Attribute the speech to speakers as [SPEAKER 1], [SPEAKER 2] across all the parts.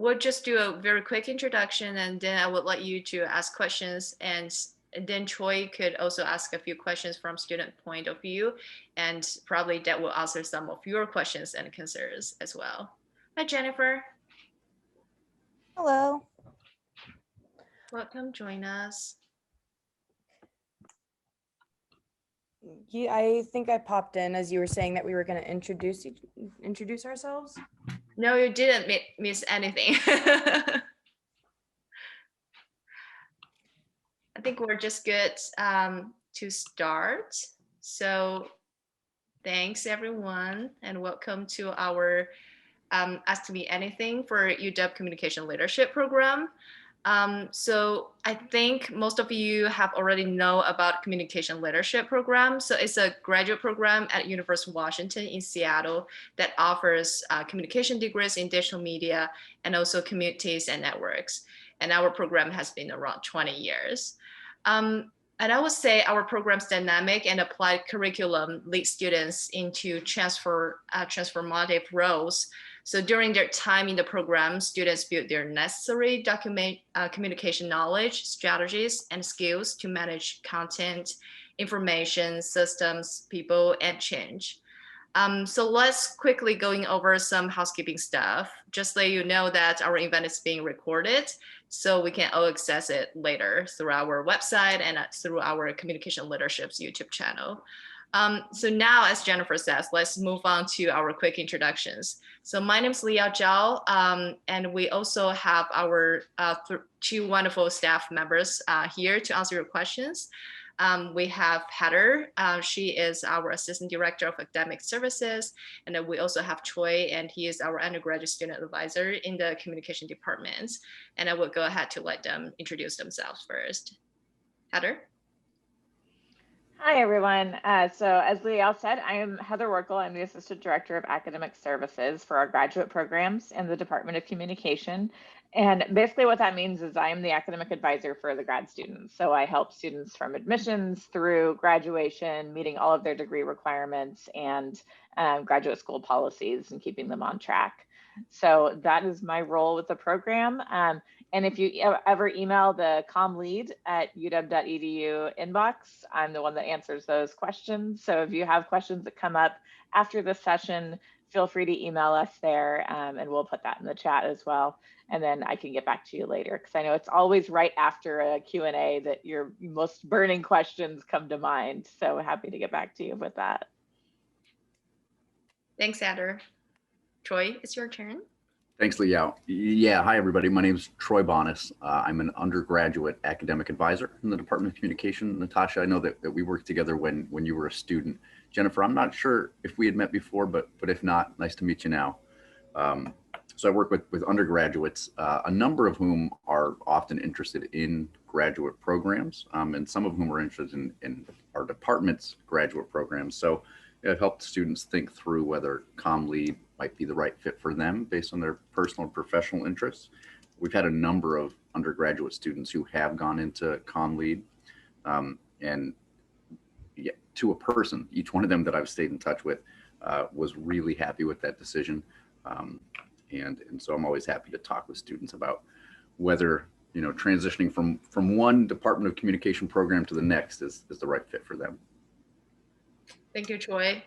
[SPEAKER 1] we'll just do a very quick introduction, and then I would like you to ask questions, and then Troy could also ask a few questions from student point of view, and probably that will answer some of your questions and concerns as well. Hi, Jennifer.
[SPEAKER 2] Hello.
[SPEAKER 1] Welcome, join us.
[SPEAKER 2] I think I popped in as you were saying that we were going to introduce ourselves.
[SPEAKER 1] No, you didn't miss anything. I think we're just good to start. So thanks everyone, and welcome to our Ask Me Anything for UW Communication Leadership Program. So I think most of you have already know about Communication Leadership Program. So it's a graduate program at University of Washington in Seattle that offers communication degrees in digital media and also communities and networks. And our program has been around 20 years. And I would say our program's dynamic and applied curriculum leads students into transformative roles. So during their time in the program, students build their necessary communication knowledge, strategies, and skills to manage content, information, systems, people, and change. So let's quickly going over some housekeeping stuff. Just let you know that our event is being recorded, so we can all access it later through our website and through our Communication Leadership's YouTube channel. So now, as Jennifer says, let's move on to our quick introductions. So my name is Liyao Zhao, and we also have our two wonderful staff members here to answer your questions. We have Heather, she is our Assistant Director of Academic Services, and then we also have Troy, and he is our undergraduate student advisor in the communication department. And I will go ahead to let them introduce themselves first. Heather?
[SPEAKER 3] Hi, everyone. So as Liyao said, I am Heather Werckle. I'm the Assistant Director of Academic Services for our graduate programs in the Department of Communication. And basically what that means is I am the academic advisor for the grad students. So I help students from admissions through graduation, meeting all of their degree requirements and graduate school policies and keeping them on track. So that is my role with the program. And if you ever email the comm lead at uw.edu inbox, I'm the one that answers those questions. So if you have questions that come up after this session, feel free to email us there, and we'll put that in the chat as well. And then I can get back to you later, because I know it's always right after a Q&A that your most burning questions come to mind. So happy to get back to you with that.
[SPEAKER 1] Thanks, Heather. Troy, it's your turn.
[SPEAKER 4] Thanks, Liyao. Yeah, hi, everybody. My name is Troy Bonace. I'm an undergraduate academic advisor in the Department of Communication. Natasha, I know that we worked together when you were a student. Jennifer, I'm not sure if we had met before, but if not, nice to meet you now. So I work with undergraduates, a number of whom are often interested in graduate programs, and some of whom are interested in our department's graduate programs. So it helped students think through whether comm lead might be the right fit for them based on their personal and professional interests. We've had a number of undergraduate students who have gone into comm lead, and yeah, to a person, each one of them that I've stayed in touch with was really happy with that decision. And so I'm always happy to talk with students about whether, you know, transitioning from one Department of Communication program to the next is the right fit for them.
[SPEAKER 1] Thank you, Troy.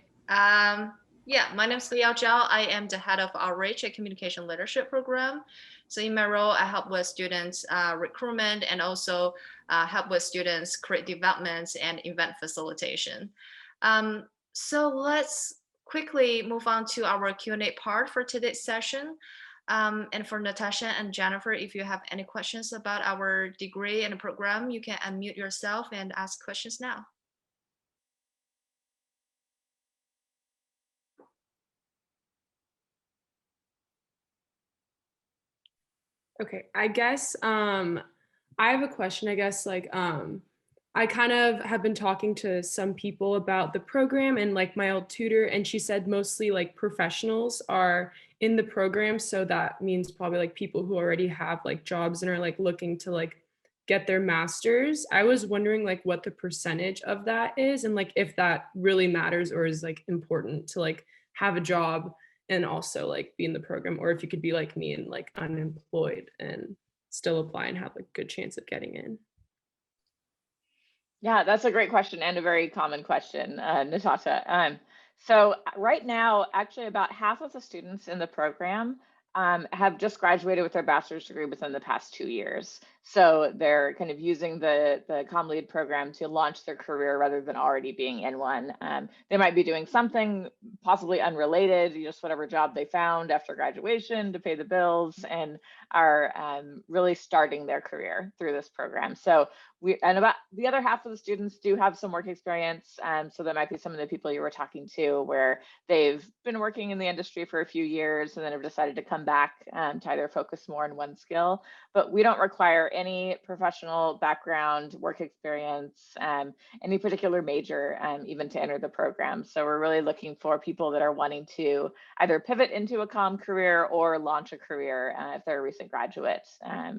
[SPEAKER 1] Yeah, my name is Liyao Zhao. I am the head of Outreach at Communication Leadership Program. So in my role, I help with students recruitment and also help with students create developments and event facilitation. So let's quickly move on to our Q&A part for today's session. And for Natasha and Jennifer, if you have any questions about our degree and program, you can unmute yourself and ask questions now.
[SPEAKER 5] Okay, I guess I have a question. I guess like I kind of have been talking to some people about the program and like my old tutor, and she said mostly like professionals are in the program. So that means probably like people who already have like jobs and are like looking to like get their master's. I was wondering like what the percentage of that is and like if that really matters or is like important to like have a job and also like be in the program, or if you could be like me and like unemployed and still apply and have a good chance of getting in.
[SPEAKER 3] Yeah, that's a great question and a very common question, Natasha. So right now, actually about half of the students in the program have just graduated with their bachelor's degree within the past 2 years. So they're kind of using the CommLead program to launch their career rather than already being in one. They might be doing something possibly unrelated, just whatever job they found after graduation to pay the bills, and are really starting their career through this program. So and about the other half of the students do have some work experience. So that might be some of the people you were talking to where they've been working in the industry for a few years and then have decided to come back to either focus more on one skill. But we don't require any professional background, work experience, any particular major, even to enter the program. So we're really looking for people that are wanting to either pivot into a comm career or launch a career if they're a recent graduate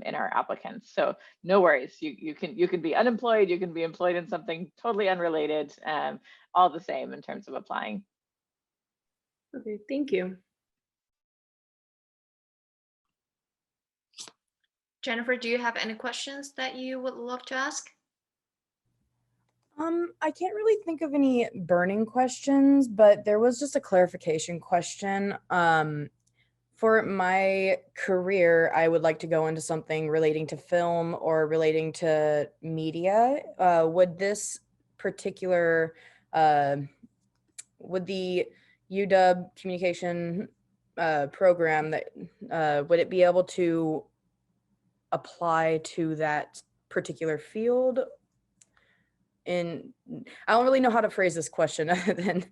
[SPEAKER 3] in our applicants. So no worries, you can be unemployed, you can be employed in something totally unrelated, all the same in terms of applying.
[SPEAKER 5] Okay, thank you.
[SPEAKER 1] Jennifer, do you have any questions that you would love to ask?
[SPEAKER 2] I can't really think of any burning questions, but there was just a clarification question. For my career, I would like to go into something relating to film or relating to media. Would this particular, would the UW communication program that, would it be able to apply to that particular field? And I don't really know how to phrase this question other than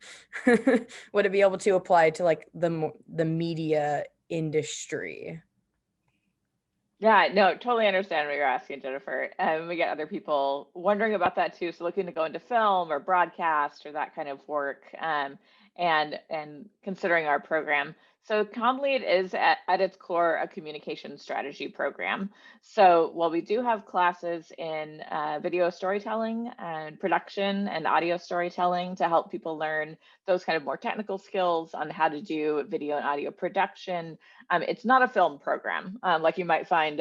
[SPEAKER 2] would it be able to apply to like the media industry?
[SPEAKER 3] Yeah, no, totally understand what you're asking, Jennifer. We get other people wondering about that too. So looking to go into film or broadcast or that kind of work, and considering our program. So CommLead is at its core a communication strategy program. So while we do have classes in video storytelling and production and audio storytelling to help people learn those kind of more technical skills on how to do video and audio production, it's not a film program like you might find,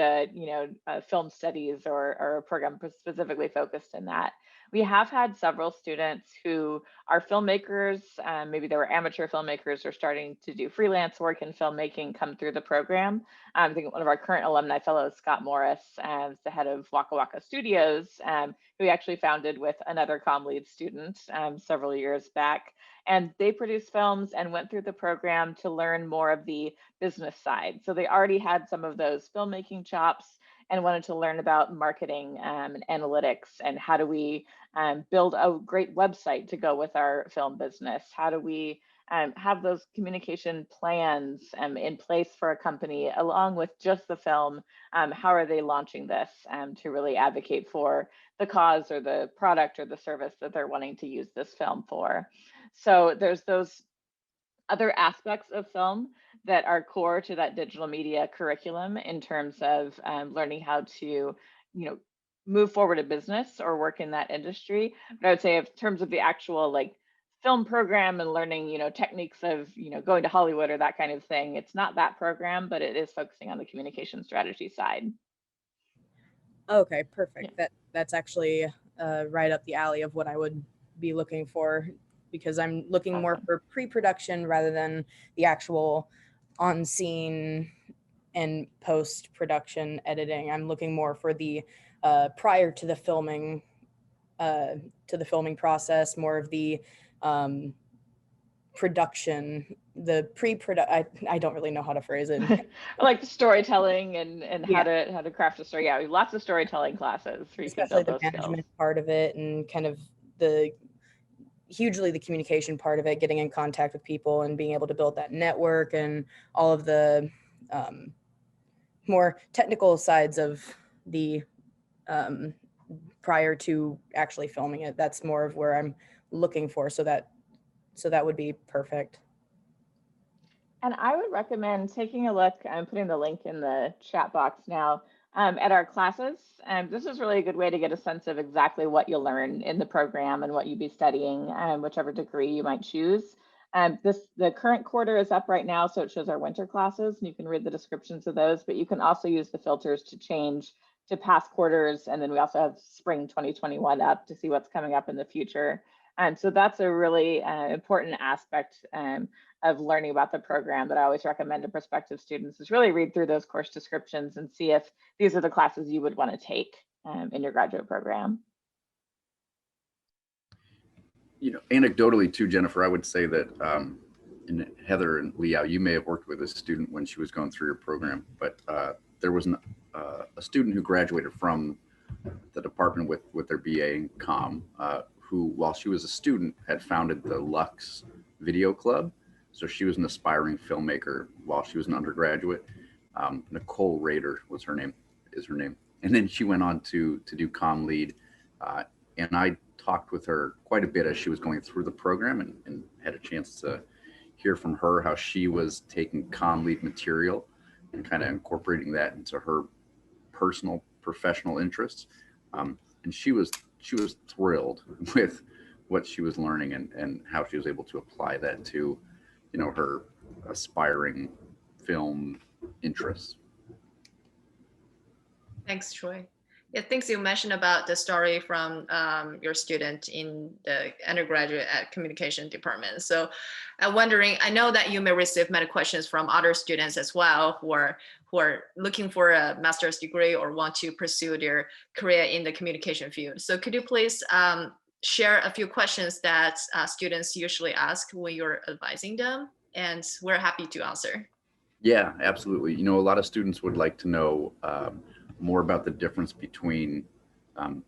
[SPEAKER 3] film studies or a program specifically focused in that. We have had several students who are filmmakers, maybe they were amateur filmmakers or starting to do freelance work in filmmaking come through the program. I think one of our current alumni fellows, Scott Morris, is the head of Waka Waka Studios, who we actually founded with another CommLead student several years back. And they produced films and went through the program to learn more of the business side. So they already had some of those filmmaking chops and wanted to learn about marketing and analytics and how do we build a great website to go with our film business? How do we have those communication plans in place for a company along with just the film? How are they launching this to really advocate for the cause or the product or the service that they're wanting to use this film for? So there's those other aspects of film that are core to that digital media curriculum in terms of learning how to, move forward a business or work in that industry. But I would say in terms of the actual like film program and learning, techniques of, going to Hollywood or that kind of thing, it's not that program, but it is focusing on the communication strategy side.
[SPEAKER 2] Okay, perfect. Yeah. That's actually right up the alley of what I would be looking for, because I'm looking more for pre-production rather than the actual on-scene and post-production editing. I'm looking more for the prior to the filming process, more of the production, the pre-production. I don't really know how to phrase it.
[SPEAKER 3] Like the storytelling and how to craft a story. Yeah, we have lots of storytelling classes where you
[SPEAKER 2] especially
[SPEAKER 3] can build
[SPEAKER 2] the
[SPEAKER 3] those
[SPEAKER 2] management
[SPEAKER 3] skills.
[SPEAKER 2] part of it, and kind of hugely the communication part of it, getting in contact with people and being able to build that network and all of the more technical sides of the prior to actually filming it. That's more of where I'm looking for. So that would be perfect.
[SPEAKER 3] And I would recommend taking a look. I'm putting the link in the chat box now at our classes. This is really a good way to get a sense of exactly what you'll learn in the program and what you'll be studying, whichever degree you might choose. The current quarter is up right now, so it shows our winter classes, and you can read the descriptions of those, but you can also use the filters to change to past quarters. And then we also have spring 2021 up to see what's coming up in the future. So that's a really important aspect of learning about the program that I always recommend to prospective students, is really read through those course descriptions and see if these are the classes you would want to take in your graduate program.
[SPEAKER 4] You know, anecdotally too, Jennifer, I would say that and Heather and Liyao, you may have worked with a student when she was going through your program, but there was a student who graduated from the department with their BA in comm, who, while she was a student, had founded the Lux Video Club. So she was an aspiring filmmaker while she was an undergraduate. Nicole Rader was her name, and then she went on to do comm lead, and I talked with her quite a bit as she was going through the program, and had a chance to hear from her how she was taking comm lead material and kind of incorporating that into her personal professional interests. And she was thrilled with what she was learning and how she was able to apply that to, you know, her aspiring film interests.
[SPEAKER 1] Thanks, Troy. Yeah, things you mentioned about the story from your student in the undergraduate communication department. So I'm wondering, I know that you may receive many questions from other students as well who are looking for a master's degree or want to pursue their career in the communication field. So could you please share a few questions that students usually ask when you're advising them? And we're happy to answer.
[SPEAKER 4] Yeah, absolutely. You know, a lot of students would like to know more about the difference between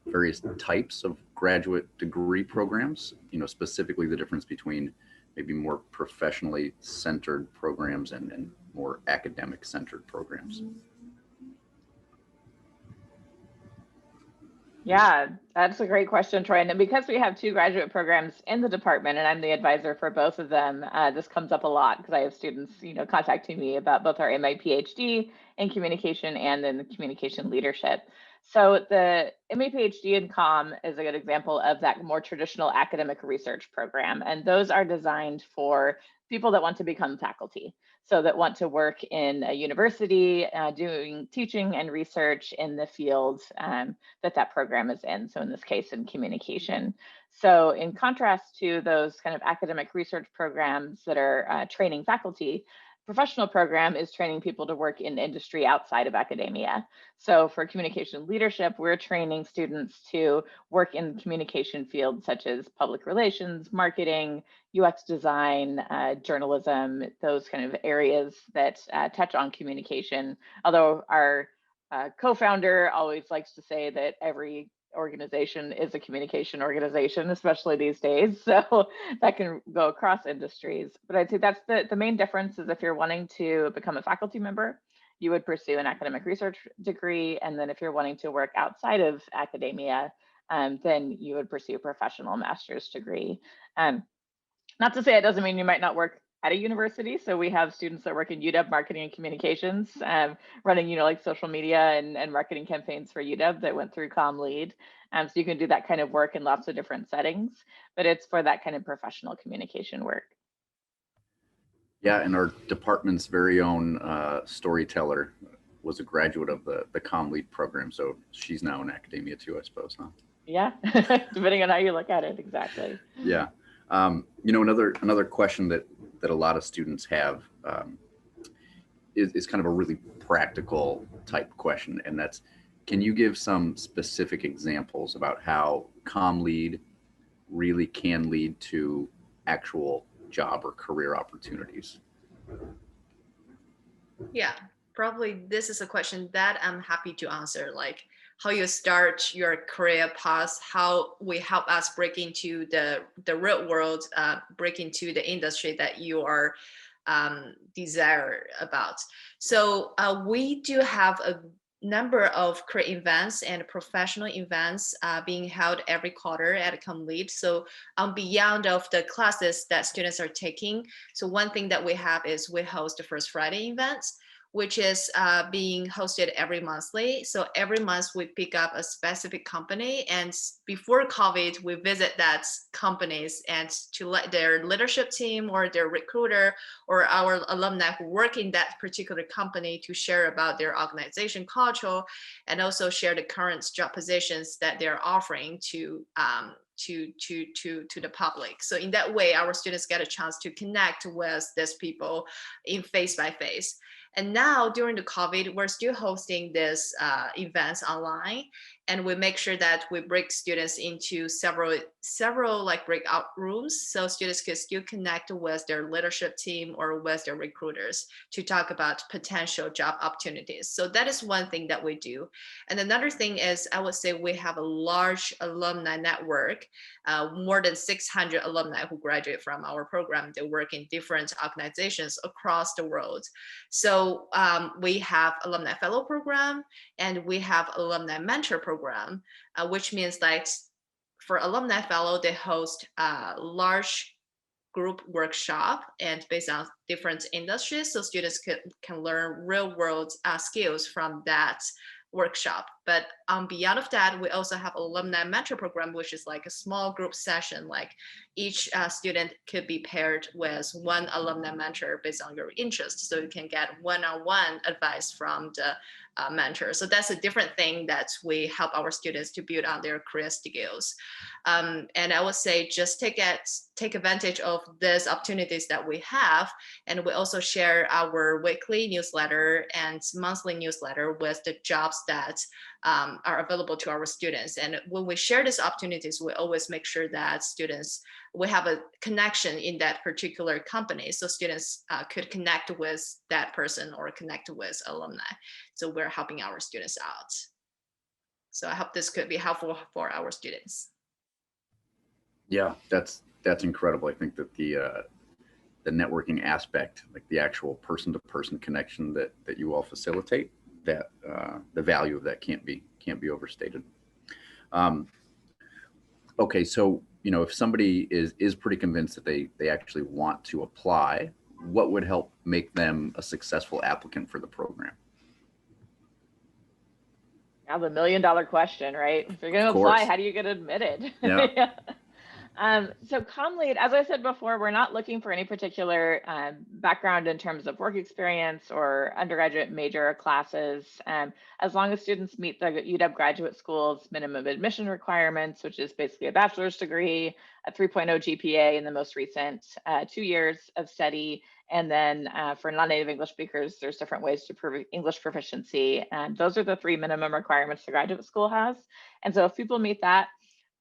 [SPEAKER 4] various types of graduate degree programs, you know, specifically the difference between maybe more professionally centered programs and more academic centered programs.
[SPEAKER 3] Yeah, that's a great question, Troy. And because we have two graduate programs in the department and I'm the advisor for both of them, this comes up a lot because I have students, you know, contacting me about both our MA PhD in communication and in communication leadership. So the MA PhD in comm is a good example of that more traditional academic research program. And those are designed for people that want to become faculty. So that want to work in a university doing teaching and research in the field that program is in. So in this case, in communication. So in contrast to those kind of academic research programs that are training faculty, professional program is training people to work in industry outside of academia. So for communication leadership, we're training students to work in communication fields such as public relations, marketing, UX design, journalism, those kind of areas that touch on communication. Although our co-founder always likes to say that every organization is a communication organization, especially these days. So that can go across industries. But I'd say that's the main difference is if you're wanting to become a faculty member, you would pursue an academic research degree. And then if you're wanting to work outside of academia, then you would pursue a professional master's degree. Not to say it doesn't mean you might not work at a university. So we have students that work in UW marketing and communications, running, you know, like social media and marketing campaigns for UW that went through comm lead. So you can do that kind of work in lots of different settings, but it's for that kind of professional communication work.
[SPEAKER 4] Yeah, and our department's very own storyteller was a graduate of the comm lead program. So she's now in academia too, I suppose, huh?
[SPEAKER 3] Yeah, depending on how you look at it, exactly.
[SPEAKER 4] Yeah. You know, another question that a lot of students have is kind of a really practical type question, and that's, can you give some specific examples about how comm lead really can lead to actual job or career opportunities?
[SPEAKER 1] Yeah, probably this is a question that I'm happy to answer, like how you start your career path, how we help us break into the real world, break into the industry that you are desire about. So we do have a number of career events and professional events being held every quarter at CommLead. So beyond of the classes that students are taking, so one thing that we have is we host the First Friday events, which is being hosted every monthly. So every month we pick up a specific company, and before COVID, we visit that companies and to let their leadership team or their recruiter or our alumni who work in that particular company to share about their organization culture, and also share the current job positions that they're offering to the public. So in that way, our students get a chance to connect with these people in face by face. And now during the COVID, we're still hosting this events online, and we make sure that we break students into several like breakout rooms, so students can still connect with their leadership team or with their recruiters to talk about potential job opportunities. So that is one thing that we do. And another thing is, I would say we have a large alumni network, more than 600 alumni who graduate from our program. They work in different organizations across the world. So we have alumni fellow program, and we have alumni mentor program, which means that for alumni fellow, they host a large group workshop and based on different industries, so students can learn real world skills from that workshop. But beyond of that, we also have alumni mentor program, which is like a small group session. Like each student could be paired with one alumni mentor based on your interest, so you can get one-on-one advice from the mentor. So that's a different thing that we help our students to build on their career skills. And I would say just take advantage of these opportunities that we have. And we also share our weekly newsletter and monthly newsletter with the jobs that are available to our students. And when we share these opportunities, we always make sure that we have a connection in that particular company, so students could connect with that person or connect with alumni. So we're helping our students out. So I hope this could be helpful for our students.
[SPEAKER 4] Yeah, that's incredible. I think that the networking aspect, like the actual person-to-person connection that you all facilitate, that the value of that can't be overstated. Okay, so if somebody is pretty convinced that they actually want to apply, what would help make them a successful applicant for the program?
[SPEAKER 3] Now the $1 million question, right? If you're going to apply, how do you get admitted?
[SPEAKER 4] Yeah.
[SPEAKER 3] Yeah. So CommLead, as I said before, we're not looking for any particular background in terms of work experience or undergraduate major classes. As long as students meet the UW Graduate School's minimum admission requirements, which is basically a bachelor's degree, a 3.0 GPA in the most recent 2 years of study. And then for non-native English speakers, there's different ways to prove English proficiency. And those are the 3 minimum requirements the graduate school has. And so if people meet that,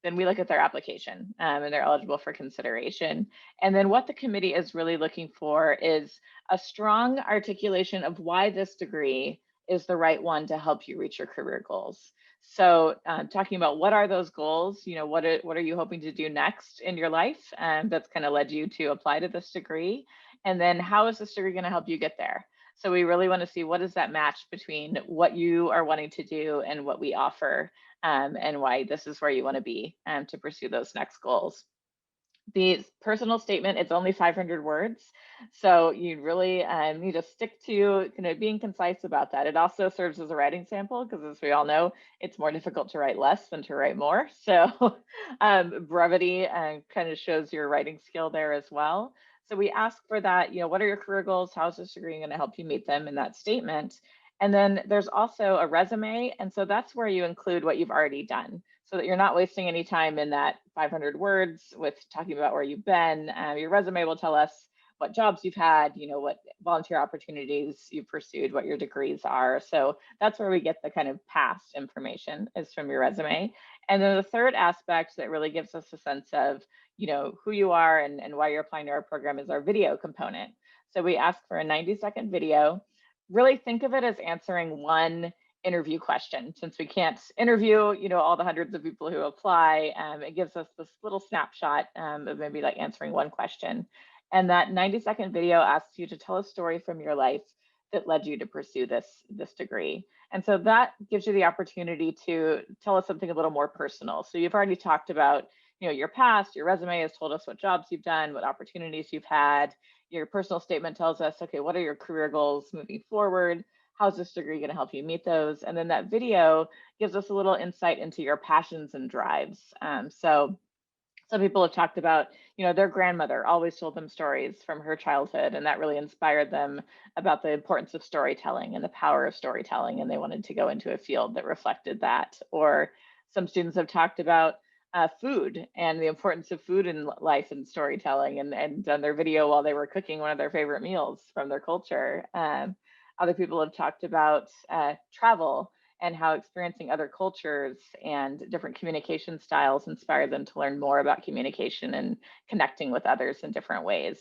[SPEAKER 3] then we look at their application and they're eligible for consideration. And then what the committee is really looking for is a strong articulation of why this degree is the right one to help you reach your career goals. So talking about what are those goals, what are you hoping to do next in your life that's kind of led you to apply to this degree? And then how is this degree going to help you get there? So we really want to see what is that match between what you are wanting to do and what we offer, and why this is where you want to be to pursue those next goals. The personal statement, it's only 500 words. So you really need to stick to being concise about that. It also serves as a writing sample because, as we all know, it's more difficult to write less than to write more. So brevity kind of shows your writing skill there as well. So we ask for that, what are your career goals? How is this degree going to help you meet them in that statement? And then there's also a resume. And so that's where you include what you've already done so that you're not wasting any time in that 500 words with talking about where you've been. Your resume will tell us what jobs you've had, what volunteer opportunities you've pursued, what your degrees are. So that's where we get the kind of past information is from your resume. And then the third aspect that really gives us a sense of, who you are and why you're applying to our program is our video component. So we ask for a 90-second video. Really think of it as answering one interview question. Since we can't interview, all the hundreds of people who apply, it gives us this little snapshot of maybe like answering one question. And that 90-second video asks you to tell a story from your life that led you to pursue this degree. And so that gives you the opportunity to tell us something a little more personal. So you've already talked about, your past, your resume has told us what jobs you've done, what opportunities you've had, your personal statement tells us, okay, what are your career goals moving forward? How's this degree going to help you meet those? And then that video gives us a little insight into your passions and drives. So some people have talked about, their grandmother always told them stories from her childhood, and that really inspired them about the importance of storytelling and the power of storytelling, and they wanted to go into a field that reflected that. Or some students have talked about food and the importance of food in life and storytelling, and done their video while they were cooking one of their favorite meals from their culture. Other people have talked about travel and how experiencing other cultures and different communication styles inspire them to learn more about communication and connecting with others in different ways.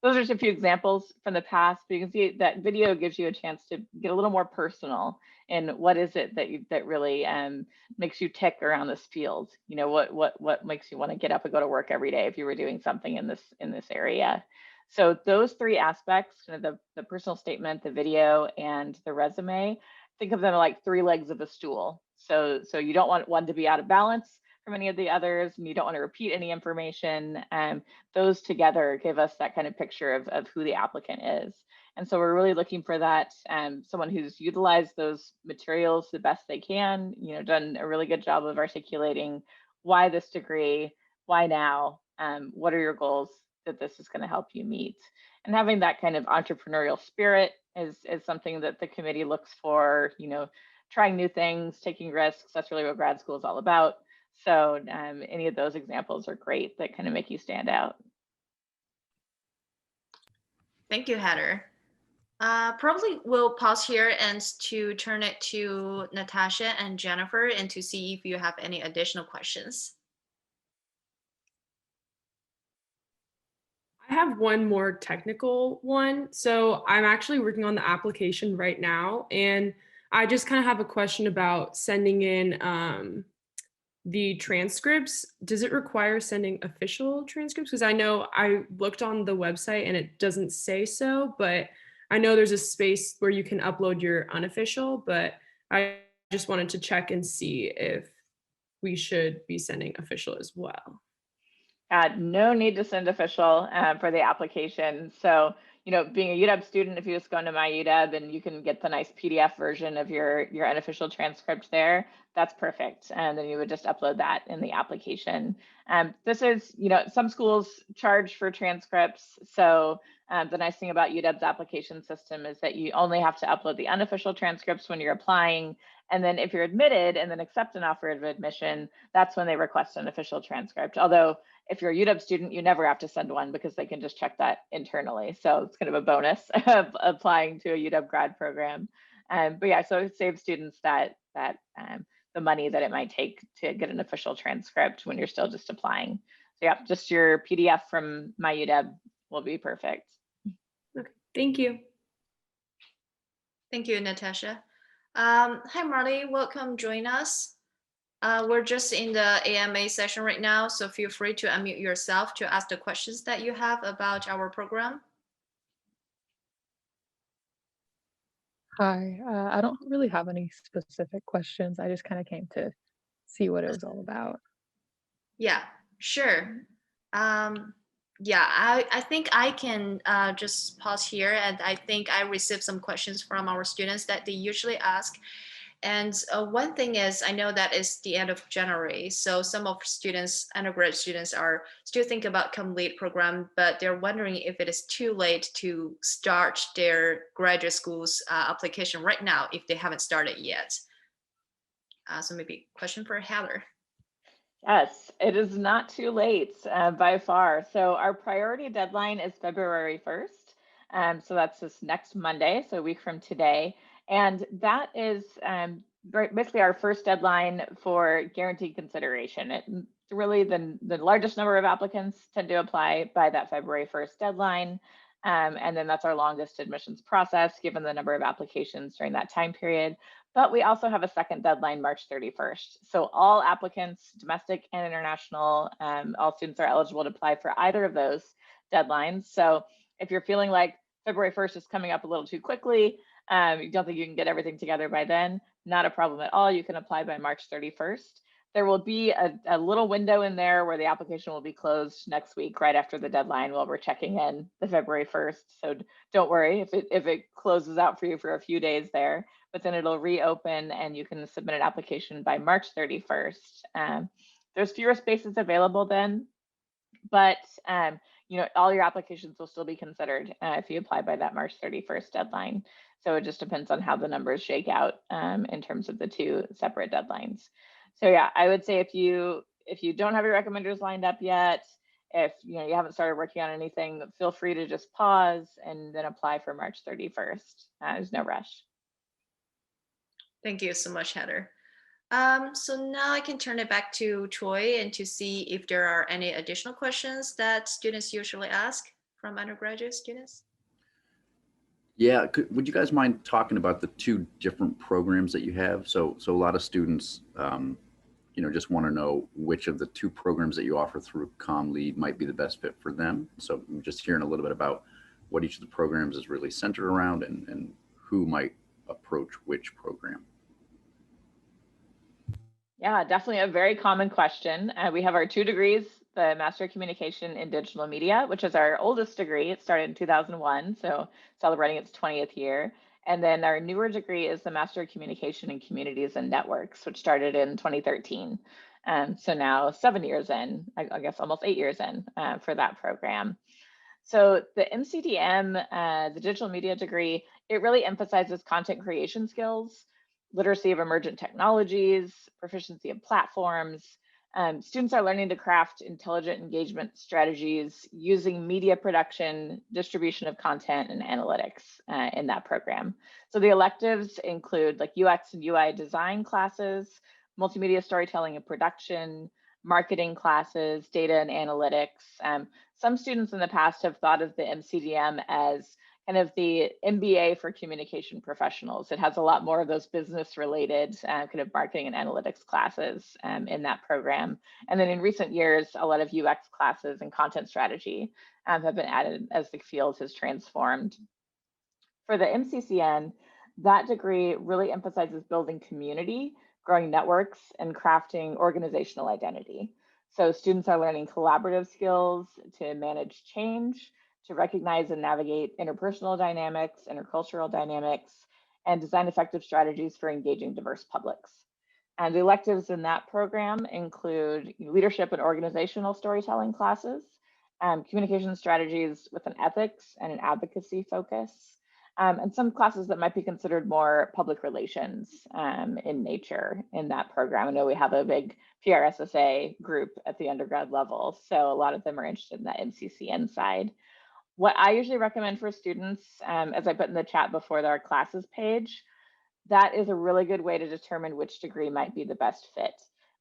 [SPEAKER 3] Those are just a few examples from the past, but you can see that video gives you a chance to get a little more personal in what is it that really makes you tick around this field. What makes you want to get up and go to work every day if you were doing something in this area. So those three aspects, kind of the personal statement, the video, and the resume, think of them like three legs of a stool. So you don't want one to be out of balance from any of the others, and you don't want to repeat any information. Those together give us that kind of picture of who the applicant is. And so we're really looking for that, someone who's utilized those materials the best they can, done a really good job of articulating why this degree, why now, what are your goals that this is going to help you meet. And having that kind of entrepreneurial spirit is something that the committee looks for, trying new things, taking risks. That's really what grad school is all about. So any of those examples are great that kind of make you stand out.
[SPEAKER 1] Thank you, Heather. Probably we'll pause here and to turn it to Natasha and Jennifer and to see if you have any additional questions.
[SPEAKER 5] I have one more technical one. So I'm actually working on the application right now, and I just kind of have a question about sending in the transcripts. Does it require sending official transcripts? Because I know I looked on the website and it doesn't say so, but I know there's a space where you can upload your unofficial, but I just wanted to check and see if we should be sending official as well.
[SPEAKER 3] No need to send official for the application. So, being a UW student, if you just go into my UW and you can get the nice PDF version of your unofficial transcript there, that's perfect. And then you would just upload that in the application. This is, some schools charge for transcripts. So the nice thing about UW's application system is that you only have to upload the unofficial transcripts when you're applying. And then if you're admitted and then accept an offer of admission, that's when they request an official transcript. Although if you're a UW student, you never have to send one because they can just check that internally. So it's kind of a bonus of applying to a UW grad program. But yeah, so it saves students that the money that it might take to get an official transcript when you're still just applying. So yeah, just your PDF from my UW will be perfect.
[SPEAKER 5] Okay, thank you.
[SPEAKER 1] Thank you, Natasha. Hi, Marley, welcome, join us. We're just in the AMA session right now, so feel free to unmute yourself to ask the questions that you have about our program.
[SPEAKER 6] Hi, I don't really have any specific questions. I just kind of came to see what it was all about.
[SPEAKER 1] Yeah, sure. Yeah, I think I can just pause here, and I think I received some questions from our students that they usually ask. And one thing is, I know that it's the end of January, so some of students, undergrad students, are still thinking about complete program, but they're wondering if it is too late to start their graduate school's application right now if they haven't started yet. So maybe a question for Heather.
[SPEAKER 3] Yes, it is not too late by far. So our priority deadline is February 1st. So that's this next Monday, so a week from today. And that is basically our first deadline for guaranteed consideration. It's really the largest number of applicants tend to apply by that February 1st deadline. And then that's our longest admissions process, given the number of applications during that time period. But we also have a second deadline, March 31st. So all applicants, domestic and international, all students are eligible to apply for either of those deadlines. So if you're feeling like February 1st is coming up a little too quickly, you don't think you can get everything together by then, not a problem at all. You can apply by March 31st. There will be a little window in there where the application will be closed next week, right after the deadline, while we're checking in the February 1st. So don't worry if it closes out for you for a few days there, but then it'll reopen and you can submit an application by March 31st. There's fewer spaces available then, but all your applications will still be considered if you apply by that March 31st deadline. So it just depends on how the numbers shake out in terms of the two separate deadlines. So yeah, I would say if you don't have your recommenders lined up yet, if you haven't started working on anything, feel free to just pause and then apply for March 31st. There's no rush.
[SPEAKER 1] Thank you so much, Heather. So now I can turn it back to Troy and to see if there are any additional questions that students usually ask from undergraduate students.
[SPEAKER 4] Yeah, would you guys mind talking about the two different programs that you have? So a lot of students, just want to know which of the two programs that you offer through CommLead might be the best fit for them. So I'm just hearing a little bit about what each of the programs is really centered around and who might approach which program.
[SPEAKER 3] Yeah, definitely a very common question. We have our 2 degrees, the Master of Communication in Digital Media, which is our oldest degree. It started in 2001, so celebrating its 20th year. And then our newer degree is the Master of Communication in Communities and Networks, which started in 2013. So now 7 years in, I guess almost 8 years in for that program. So the MCDM, the digital media degree, it really emphasizes content creation skills, literacy of emergent technologies, proficiency in platforms. Students are learning to craft intelligent engagement strategies using media production, distribution of content, and analytics in that program. So the electives include like UX and UI design classes, multimedia storytelling and production, marketing classes, data and analytics. Some students in the past have thought of the MCDM as kind of the MBA for communication professionals. It has a lot more of those business related kind of marketing and analytics classes in that program. And then in recent years, a lot of UX classes and content strategy have been added as the field has transformed. For the MCCN, that degree really emphasizes building community, growing networks, and crafting organizational identity. So students are learning collaborative skills to manage change, to recognize and navigate interpersonal dynamics, intercultural dynamics, and design effective strategies for engaging diverse publics. And the electives in that program include leadership and organizational storytelling classes, communication strategies with an ethics and an advocacy focus, and some classes that might be considered more public relations in nature in that program. I know we have a big PRSSA group at the undergrad level, so a lot of them are interested in that MCCN side. What I usually recommend for students, as I put in the chat before our classes page, that is a really good way to determine which degree might be the best fit,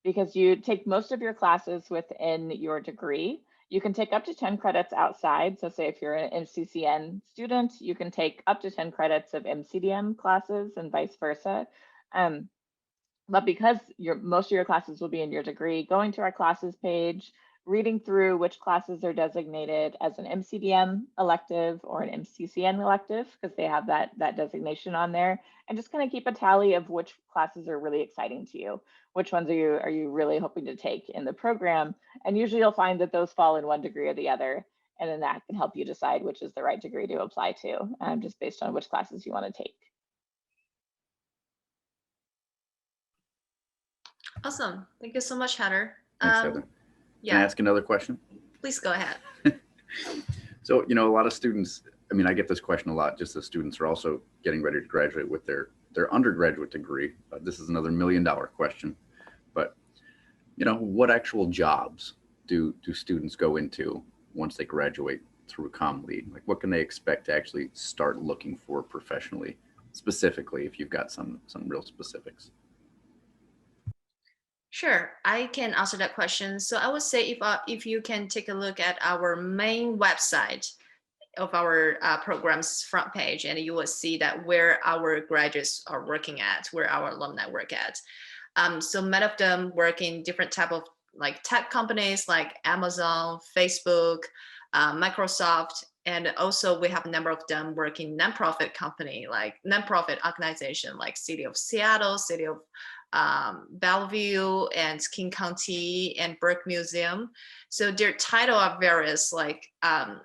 [SPEAKER 3] because you take most of your classes within your degree. You can take up to 10 credits outside. So say if you're an MCCN student, you can take up to 10 credits of MCDM classes and vice versa. But because most of your classes will be in your degree, going to our classes page, reading through which classes are designated as an MCDM elective or an MCCN elective, because they have that designation on there, and just kind of keep a tally of which classes are really exciting to you. Which ones are you really hoping to take in the program? And usually you'll find that those fall in one degree or the other, and then that can help you decide which is the right degree to apply to, just based on which classes you want to take.
[SPEAKER 1] Awesome. Thank you so much, Heather.
[SPEAKER 4] Thanks, Heather.
[SPEAKER 1] Yeah.
[SPEAKER 4] Can I ask another question?
[SPEAKER 1] Please go ahead.
[SPEAKER 4] So, a lot of students, I get this question a lot, just as students are also getting ready to graduate with their undergraduate degree. This is another $1 million question, but, what actual jobs do students go into once they graduate through CommLead? Like, what can they expect to actually start looking for professionally, specifically, if you've got some real specifics?
[SPEAKER 1] Sure, I can answer that question. So I would say if you can take a look at our main website of our program's front page, and you will see that where our graduates are working at, where our alumni work at. So many of them work in different type of like tech companies like Amazon, Facebook, Microsoft, and also we have a number of them working nonprofit company, like nonprofit organization like City of Seattle, City of Bellevue and King County and Burke Museum. So their title are various, like,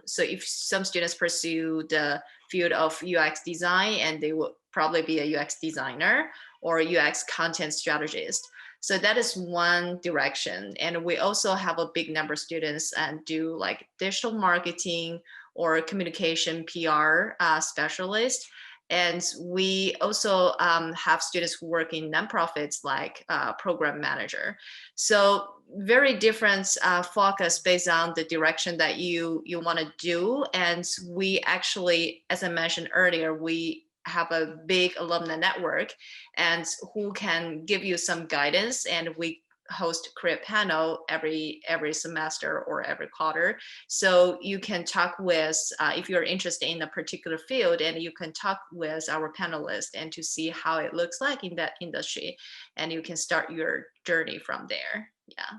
[SPEAKER 1] so if some students pursue the field of UX design, and they will probably be a UX designer or UX content strategist. So that is one direction. And we also have a big number of students and do like digital marketing or communication PR specialist. And we also have students who work in nonprofits like program manager. So very different focus based on the direction that you want to do. And we actually, as I mentioned earlier, we have a big alumni network and who can give you some guidance, and we host career panel every semester or every quarter. So you can talk with, if you're interested in a particular field, and you can talk with our panelists and to see how it looks like in that industry, and you can start your journey from there. Yeah.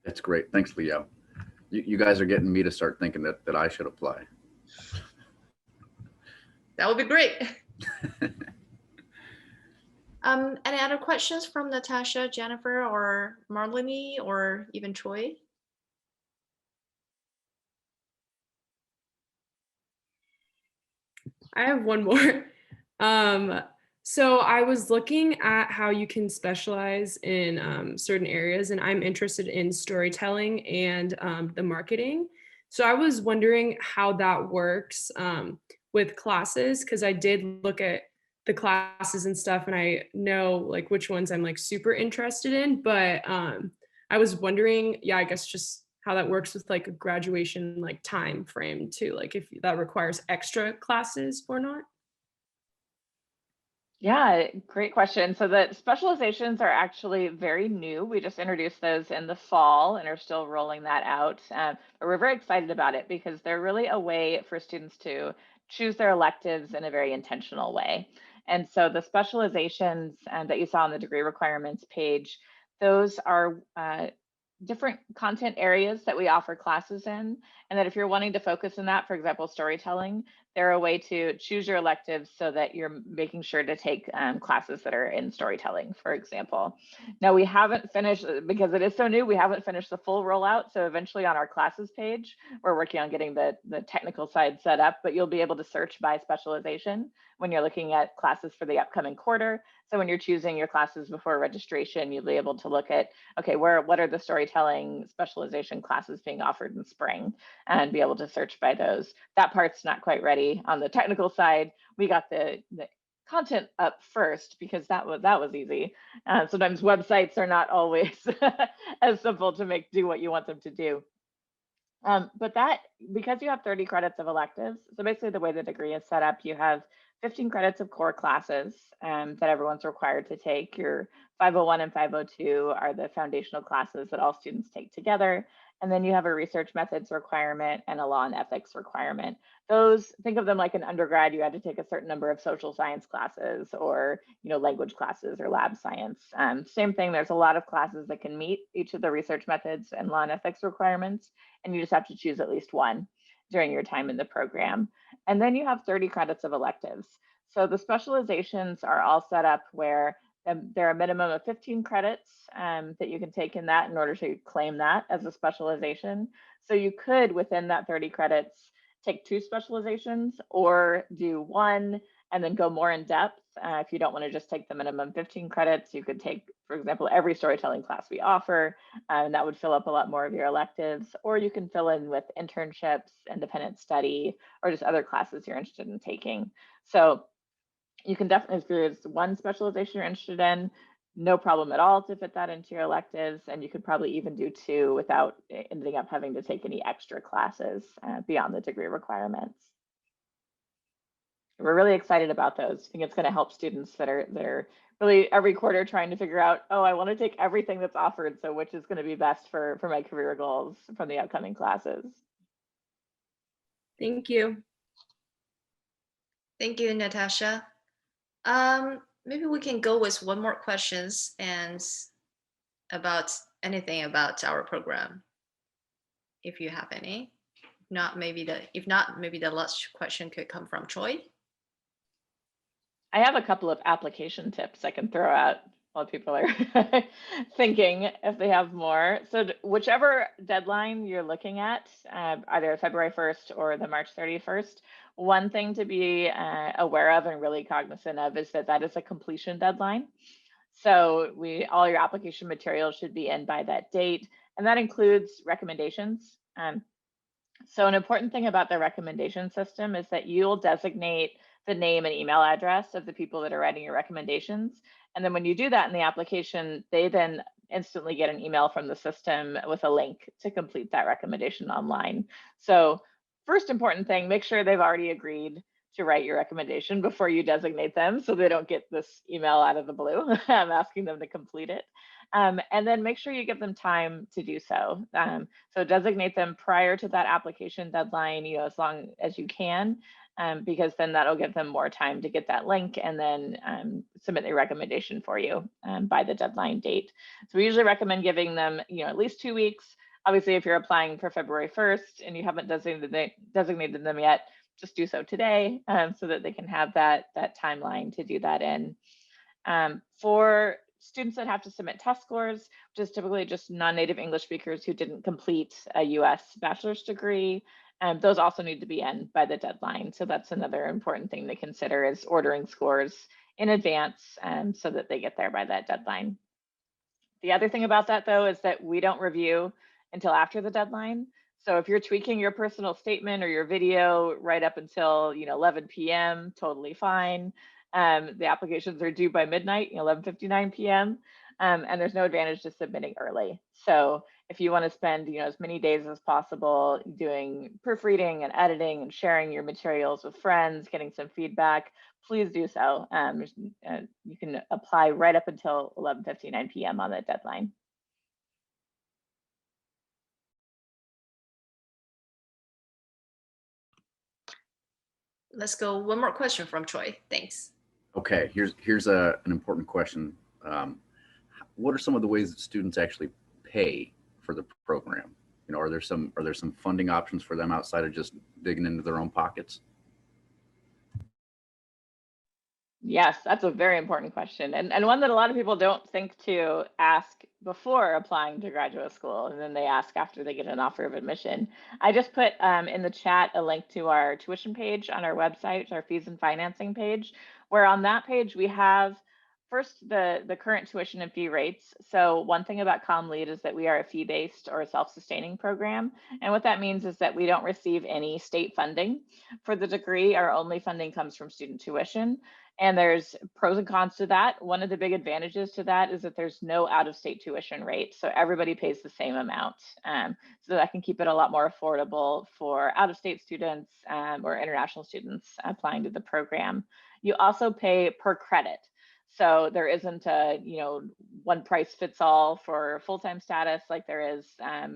[SPEAKER 4] That's great. Thanks, Liyao. You guys are getting me to start thinking that I should apply.
[SPEAKER 1] That would be great. Any other questions from Natasha, Jennifer, or Marlene, or even Troy?
[SPEAKER 5] I have one more. So I was looking at how you can specialize in certain areas, and I'm interested in storytelling and the marketing. So I was wondering how that works with classes, because I did look at the classes and stuff, and I know like which ones I'm like super interested in, but I was wondering, yeah, I guess just how that works with like a graduation like time frame too, like if that requires extra classes or not.
[SPEAKER 3] Yeah, great question. So the specializations are actually very new. We just introduced those in the fall and are still rolling that out. But we're very excited about it because they're really a way for students to choose their electives in a very intentional way. And so the specializations that you saw on the degree requirements page, those are different content areas that we offer classes in. And that if you're wanting to focus in that, for example, storytelling, they're a way to choose your electives so that you're making sure to take classes that are in storytelling, for example. Now we haven't finished, because it is so new, we haven't finished the full rollout. So eventually on our classes page, we're working on getting the technical side set up, but you'll be able to search by specialization when you're looking at classes for the upcoming quarter. So when you're choosing your classes before registration, you'll be able to look at, okay, what are the storytelling specialization classes being offered in spring, and be able to search by those. That part's not quite ready. On the technical side, we got the content up first because that was easy. Sometimes websites are not always as simple to do what you want them to do. But that, because you have 30 credits of electives, so basically the way the degree is set up, you have 15 credits of core classes that everyone's required to take. Your 501 and 502 are the foundational classes that all students take together. And then you have a research methods requirement and a law and ethics requirement. Those, think of them like an undergrad, you had to take a certain number of social science classes or language classes or lab science. Same thing, there's a lot of classes that can meet each of the research methods and law and ethics requirements, and you just have to choose at least one during your time in the program. And then you have 30 credits of electives. So the specializations are all set up where there are a minimum of 15 credits that you can take in that in order to claim that as a specialization. So you could, within that 30 credits, take 2 specializations or do 1 and then go more in depth. If you don't want to just take the minimum 15 credits, you could take, for example, every storytelling class we offer, and that would fill up a lot more of your electives. Or you can fill in with internships, independent study, or just other classes you're interested in taking. So you can definitely, if there's one specialization you're interested in, no problem at all to fit that into your electives. And you could probably even do 2 without ending up having to take any extra classes beyond the degree requirements. We're really excited about those. I think it's going to help students that are really every quarter trying to figure out, oh, I want to take everything that's offered, so which is going to be best for my career goals from the upcoming classes.
[SPEAKER 5] Thank you.
[SPEAKER 1] Thank you, Natasha. Maybe we can go with one more questions and about anything about our program, if you have any. If not, maybe the last question could come from Troy.
[SPEAKER 3] I have a couple of application tips I can throw out while people are thinking if they have more. So whichever deadline you're looking at, either February 1st or the March 31st, one thing to be aware of and really cognizant of is that that is a completion deadline. So all your application materials should be in by that date, and that includes recommendations. So an important thing about the recommendation system is that you'll designate the name and email address of the people that are writing your recommendations. And then when you do that in the application, they then instantly get an email from the system with a link to complete that recommendation online. So first important thing, make sure they've already agreed to write your recommendation before you designate them, so they don't get this email out of the blue asking them to complete it. And then make sure you give them time to do so. So designate them prior to that application deadline, as long as you can, because then that'll give them more time to get that link and then submit a recommendation for you by the deadline date. So we usually recommend giving them, at least 2 weeks. Obviously, if you're applying for February 1st and you haven't designated them yet, just do so today so that they can have that timeline to do that in. For students that have to submit test scores, which is typically just non-native English speakers who didn't complete a US bachelor's degree, those also need to be in by the deadline. So that's another important thing to consider, is ordering scores in advance so that they get there by that deadline. The other thing about that, though, is that we don't review until after the deadline. So if you're tweaking your personal statement or your video right up until 11 p.m., totally fine. The applications are due by midnight, 11:59 p.m. And there's no advantage to submitting early. So if you want to spend as many days as possible doing proofreading and editing and sharing your materials with friends, getting some feedback, please do so. You can apply right up until 11:59 p.m. on that deadline.
[SPEAKER 1] Let's go. One more question from Troy. Thanks.
[SPEAKER 4] Okay, here's an important question. What are some of the ways that students actually pay for the program? Are there some funding options for them outside of just digging into their own pockets?
[SPEAKER 3] Yes, that's a very important question, and one that a lot of people don't think to ask before applying to graduate school, and then they ask after they get an offer of admission. I just put in the chat a link to our tuition page on our website, our fees and financing page, where on that page we have first the current tuition and fee rates. So one thing about ComLead is that we are a fee-based or a self-sustaining program, and what that means is that we don't receive any state funding for the degree. Our only funding comes from student tuition. And there's pros and cons to that. One of the big advantages to that is that there's no out-of-state tuition rate. So everybody pays the same amount. So that can keep it a lot more affordable for out-of-state students or international students applying to the program. You also pay per credit. So there isn't a one price fits all for full-time status like there is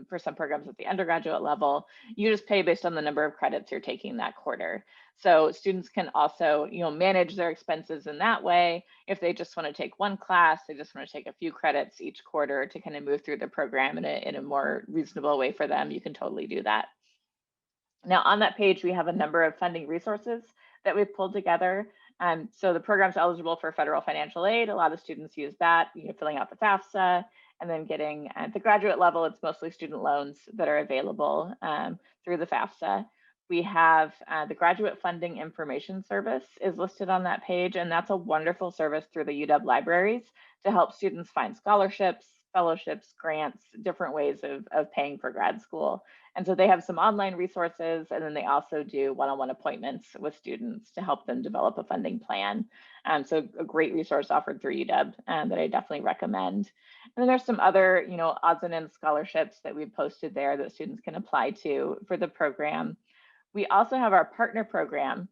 [SPEAKER 3] for some programs at the undergraduate level. You just pay based on the number of credits you're taking that quarter. So students can also manage their expenses in that way. If they just want to take one class, they just want to take a few credits each quarter to kind of move through the program in a more reasonable way for them, you can totally do that. Now on that page, we have a number of funding resources that we've pulled together. So the program's eligible for federal financial aid. A lot of students use that, filling out the FAFSA, and then getting at the graduate level, it's mostly student loans that are available through the FAFSA. We have the Graduate Funding Information Service is listed on that page, and that's a wonderful service through the UW libraries to help students find scholarships, fellowships, grants, different ways of paying for grad school. And so they have some online resources, and then they also do one-on-one appointments with students to help them develop a funding plan. So a great resource offered through UW that I definitely recommend. And then there's some other, odds and ends scholarships that we've posted there that students can apply to for the program. We also have our partner program,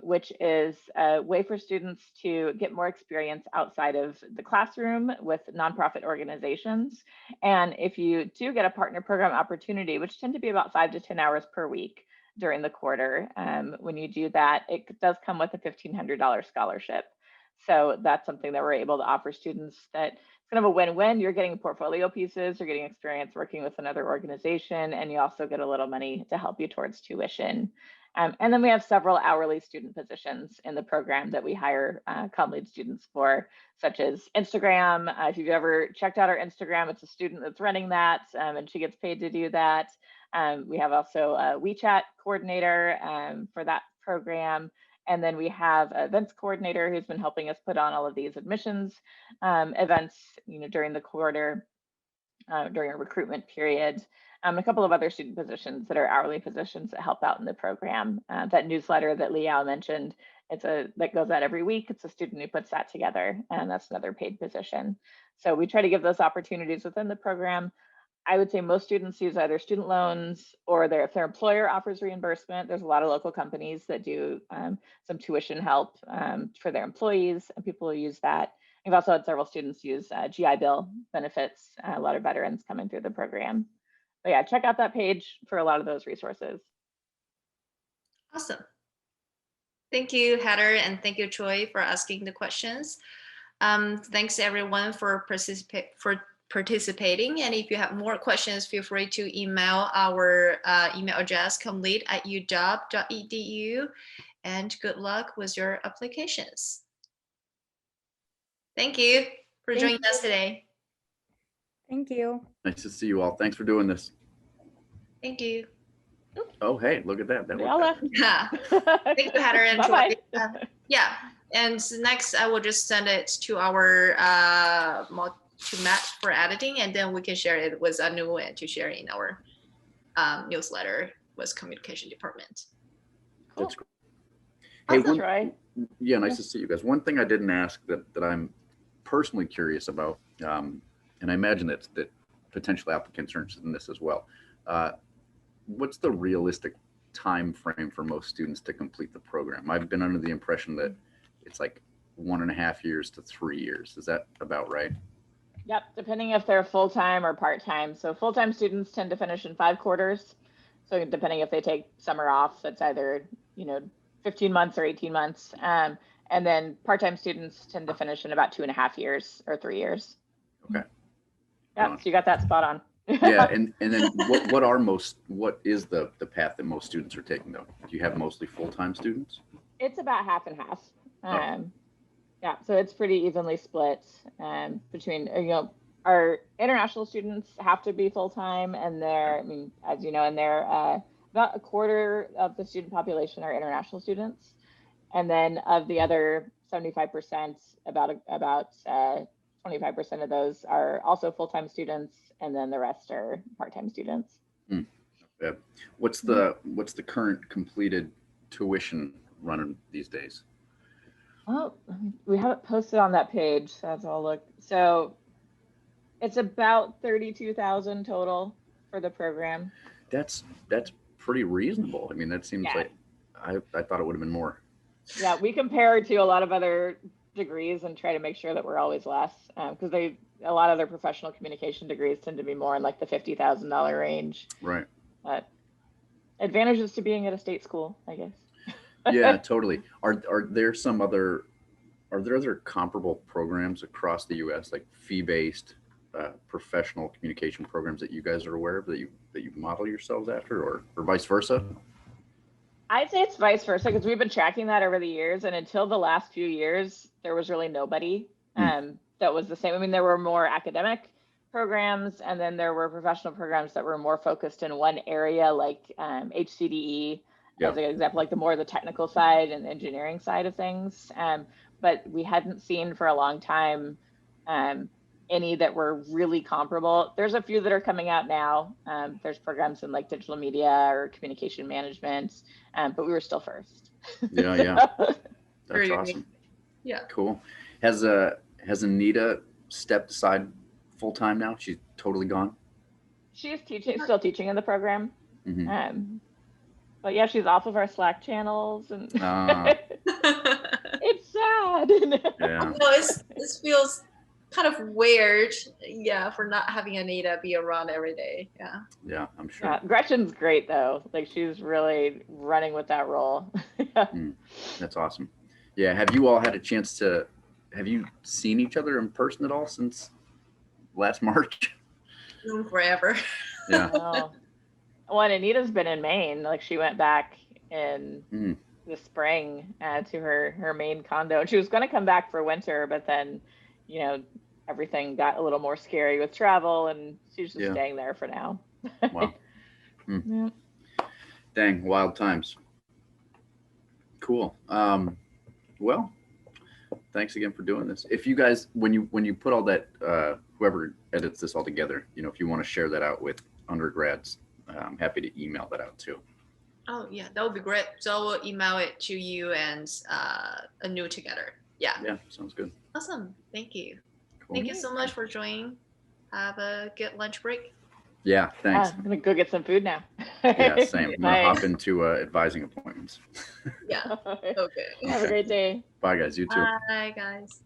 [SPEAKER 3] which is a way for students to get more experience outside of the classroom with nonprofit organizations. And if you do get a partner program opportunity, which tend to be about 5 to 10 hours per week during the quarter, when you do that, it does come with a $1,500 scholarship. So that's something that we're able to offer students that it's kind of a win-win. You're getting portfolio pieces, you're getting experience working with another organization, and you also get a little money to help you towards tuition. And then we have several hourly student positions in the program that we hire comm lead students for, such as Instagram. If you've ever checked out our Instagram, it's a student that's running that, and she gets paid to do that. We have also a WeChat coordinator for that program. And then we have an events coordinator who's been helping us put on all of these admissions events, during the quarter, during a recruitment period. A couple of other student positions that are hourly positions that help out in the program. That newsletter that Liyao mentioned, that goes out every week. It's a student who puts that together, and that's another paid position. So we try to give those opportunities within the program. I would say most students use either student loans or if their employer offers reimbursement. There's a lot of local companies that do some tuition help for their employees, and people use that. We've also had several students use GI Bill benefits, a lot of veterans coming through the program. But yeah, check out that page for a lot of those resources.
[SPEAKER 1] Awesome. Thank you, Heather, and thank you, Troy, for asking the questions. Thanks everyone for participating. And if you have more questions, feel free to email our email address, commlead@uw.edu. And good luck with your applications. Thank you for joining us today.
[SPEAKER 2] Thank you.
[SPEAKER 4] Nice to see you all. Thanks for doing this.
[SPEAKER 1] Thank you.
[SPEAKER 4] Oh, hey, look at that. That
[SPEAKER 3] They all
[SPEAKER 4] worked out.
[SPEAKER 1] Yeah. Thank you, Heather and Troy.
[SPEAKER 3] Bye-bye.
[SPEAKER 1] Yeah. And next, I will just send it to our to Matt for editing, and then we can share it with Anu and to share in our newsletter with communication department.
[SPEAKER 3] Cool.
[SPEAKER 4] That's great. Hey,
[SPEAKER 3] Awesome, Troy.
[SPEAKER 4] yeah, nice to see you guys. One thing I didn't ask that I'm personally curious about, and I imagine that potential applicants are interested in this as well. What's the realistic time frame for most students to complete the program? I've been under the impression that it's like 1.5 years to 3 years. Is that about right?
[SPEAKER 3] Yep, depending if they're full-time or part-time. So full-time students tend to finish in 5 quarters. So depending if they take summer off, that's either 15 months or 18 months. And then part-time students tend to finish in about 2.5 years or 3 years.
[SPEAKER 4] Okay.
[SPEAKER 3] Yeah, so you got that spot on.
[SPEAKER 4] Yeah, and then what is the path that most students are taking though? Do you have mostly full-time students?
[SPEAKER 3] It's about half and half. Yeah, so it's pretty evenly split between, our international students have to be full-time, and as you know, and they're about a quarter of the student population are international students. And then of the other 75%, about 25% of those are also full-time students, and then the rest are part-time students.
[SPEAKER 4] Yeah. What's the current completed tuition running these days?
[SPEAKER 3] Well, we have it posted on that page, so that's all look. So it's about 32,000 total for the program.
[SPEAKER 4] That's pretty reasonable. I mean, that seems like I thought it would have been more.
[SPEAKER 3] Yeah, we compare to a lot of other degrees and try to make sure that we're always less, because a lot of their professional communication degrees tend to be more in like the $50,000 range.
[SPEAKER 4] Right.
[SPEAKER 3] But advantages to being at a state school, I guess.
[SPEAKER 4] Yeah, totally. Are there other comparable programs across the U.S. like fee-based professional communication programs that you guys are aware of that you model yourselves after, or vice versa?
[SPEAKER 3] I'd say it's vice versa, because we've been tracking that over the years, and until the last few years, there was really nobody that was the same. I mean, there were more academic programs, and then there were professional programs that were more focused in one area, like HCDE, as an example, like the technical side and engineering side of things. But we hadn't seen for a long time any that were really comparable. There's a few that are coming out now. There's programs in like digital media or communication management, but we were still first.
[SPEAKER 4] Yeah. That's
[SPEAKER 1] Very
[SPEAKER 4] awesome.
[SPEAKER 1] Yeah.
[SPEAKER 4] Cool. Has Anita stepped aside full time now? She's totally gone?
[SPEAKER 3] She's still teaching in the program.
[SPEAKER 4] Mm-hmm.
[SPEAKER 3] But yeah, she's off of our Slack channels, and it's sad.
[SPEAKER 4] Yeah.
[SPEAKER 1] No, this feels kind of weird, for not having Anita be around every day.
[SPEAKER 4] Yeah, I'm sure.
[SPEAKER 3] Yeah, Gretchen's great though. Like, she's really running with that role.
[SPEAKER 4] That's awesome. Yeah. Have you all had a chance have you seen each other in person at all since last March?
[SPEAKER 1] Forever.
[SPEAKER 4] Yeah.
[SPEAKER 3] Well, and Anita's been in Maine. Like, she went back in
[SPEAKER 4] Mm.
[SPEAKER 3] the spring to her main condo. And she was going to come back for winter, but then, you know, everything got a little more scary with travel, and she's just
[SPEAKER 4] Yeah.
[SPEAKER 3] staying there for now.
[SPEAKER 4] Wow.
[SPEAKER 3] Yeah.
[SPEAKER 4] Dang, wild times. Cool. Well, thanks again for doing this. If you guys, when you put all that, whoever edits this all together, you know, if you want to share that out with undergrads, I'm happy to email that out too.
[SPEAKER 1] Oh yeah, that would be great. So we'll email it to you and Anu together. Yeah.
[SPEAKER 4] Yeah, sounds good.
[SPEAKER 1] Awesome. Thank you.
[SPEAKER 4] Cool.
[SPEAKER 1] Thank you so much for joining. Have a good lunch break.
[SPEAKER 4] Yeah, thanks.
[SPEAKER 3] I'm gonna go get some food now.
[SPEAKER 4] Yeah, same. I'm gonna hop
[SPEAKER 3] Nice.
[SPEAKER 4] into advising appointments.
[SPEAKER 1] Yeah. Okay.
[SPEAKER 3] Have a great day.
[SPEAKER 4] Bye, guys. You too.
[SPEAKER 1] Bye, guys.